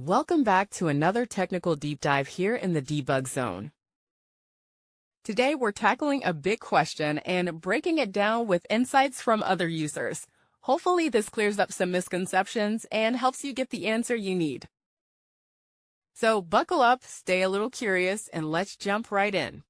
Welcome back to another technical deep dive here in the debug zone. Today we're tackling a big question and breaking it down with insights from other users. Hopefully this clears up some misconceptions and helps you get the answer you need. So buckle up, stay a little curious, and let's jump right in.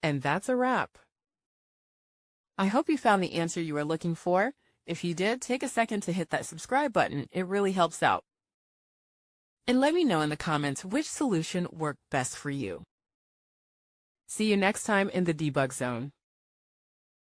And that's a wrap. I hope you found the answer you were looking for. If you did, take a second to hit that subscribe button. It really helps out. And let me know in the comments which solution worked best for you. See you next time in the debug zone.